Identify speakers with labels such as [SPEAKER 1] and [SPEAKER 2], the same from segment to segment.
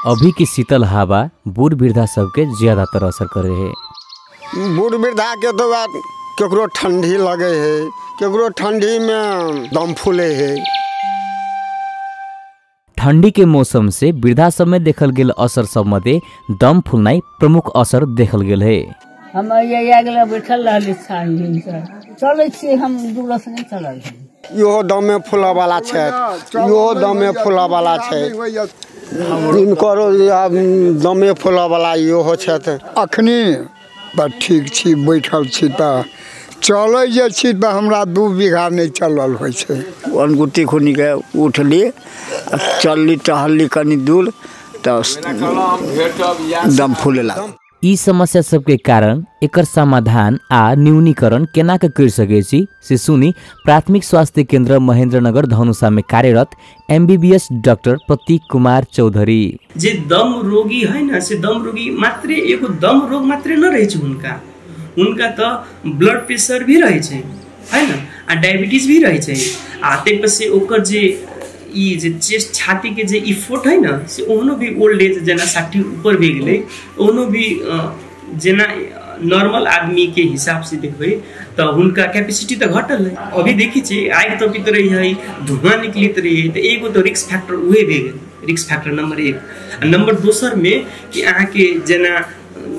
[SPEAKER 1] अभी की शीतल हवा बूढ़ वृद्धा सबके ज्यादातर असर करे है।
[SPEAKER 2] बूढ़ वृद्धा के तो बात केकरो ठंडी लगे है, केकरो ठंडी में दम फूले है।
[SPEAKER 1] ठंडी के मौसम से वृद्धा सब में देखल गेल असर सब मध्य दम फूलनाई प्रमुख असर देखल गेल है।
[SPEAKER 3] हम ये बैठल रहली चले छी, हम दूर से नहीं चलल।
[SPEAKER 2] यो दमे फूला वाला छे, यो दमे फूला वाला छे, इनको दमे फूला वाला यो हो छे।
[SPEAKER 4] अखनी बस ठीक छी, बैठल छी त चले जे छी त हमरा 2 बीघा नहीं चलल होय छे।
[SPEAKER 5] अनगुटी खुनी के उठली, चलली टहलली कनी दूर त दम फूले लागल।
[SPEAKER 1] ई समस्या सबके कारण एकर समाधान आ न्यूनीकरण केना के कर सके छी से सुनी प्राथमिक स्वास्थ्य केंद्र महेंद्रनगर धनुषा में कार्यरत MBBS डॉक्टर प्रतीक कुमार चौधरी।
[SPEAKER 6] जे दम रोगी है ना, से दम रोगी मात्रे एगो दम रोग मात्रे न रहे छै, उनका तो ब्लड प्रेशर भी रहे छै है ना, आ डायबिटीज भी रहे छै, आ तेपछि ओकर जे ई जे चेस्ट छाती के जे इफोर्ट है ना, से ओहनो भी ओल्ड एज जना 60 ऊपर भी गेले, ओहनो भी जना नॉर्मल आदमी के हिसाब से देखबे तो उनका कैपेसिटी तो घटल है। अभी देखी छे आग तपित रही है, धुआं निकलित रही है, तो एगो तो रिस्क फैक्टर उहे भी गेल, रिस्क फैक्टर नंबर 1। नंबर दोसर में कि अहाँ के जना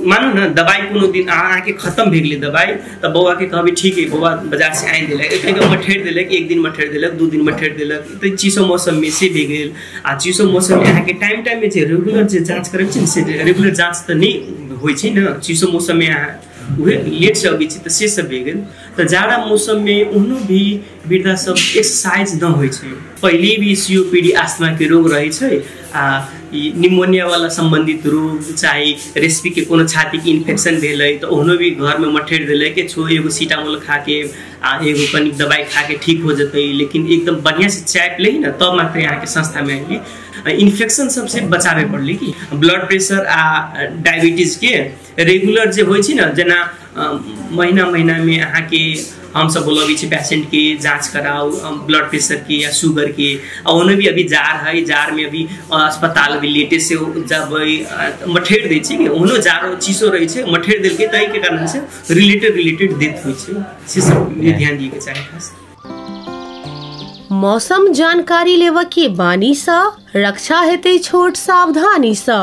[SPEAKER 6] मानो ना दवाई कोनो दिन आके खत्म भे गेले दवाई, तो बौआ के कहबी ठीक है बौआ बाजार से आइन देलक, एक मठेर देलक, एक दिन मठेर देलक, 2 दिन मठेर देलक, तो चीसो मौसम में से भे गेल। आ चीसो मौसम में अहाँ के टाइम में जे रेगुलर जे जांच करे छै से रेगुलर जांच तो नहीं होय छै ना, चीसो मौसम में अहाँ उहे लेट से अबै छै तो से सब भे गेल। तो जाड़ा मौसम में उन्हों भी वृद्धा सब एक्सरसाइज न होय छै। पहले भी COPD आस्थमा के रोग रहे छै, आ निमोनिया वाला संबंधित रोग चाहे रेस्पी के कोनो छाती के इन्फेक्शन भेलै तो उन्हों भी घर में मठेर देले के छो एगो सीटामोल खा के आ एगो कनी दवाई खा के ठीक हो जतै, लेकिन एकदम बढ़िया से चाय ले ना तब मात्र यहाँ के संस्था में आइली। इन्फेक्शन सबसे बचावे पड़ले कि ब्लड प्रेशर आ डायबिटीज के रेगुलर जे होय छै ना, जना महीना महीना में अहाँ के हम सब बोलबी छी पेशेंट के जांच कराओ ब्लड प्रेशर के या शुगर के, और भी अभी जार है, जार में अभी अस्पताल भी लेटे से जब मठेर दै छै, ओनो जारो चीसो रहे छै, मठेर देल के तई के कारण से रिलेटेड डेथ होय छै, से सब ध्यान दिए के चाही। खास
[SPEAKER 7] मौसम जानकारी लेवा के बानी सा रक्षा हेतै छोट सावधानी सा।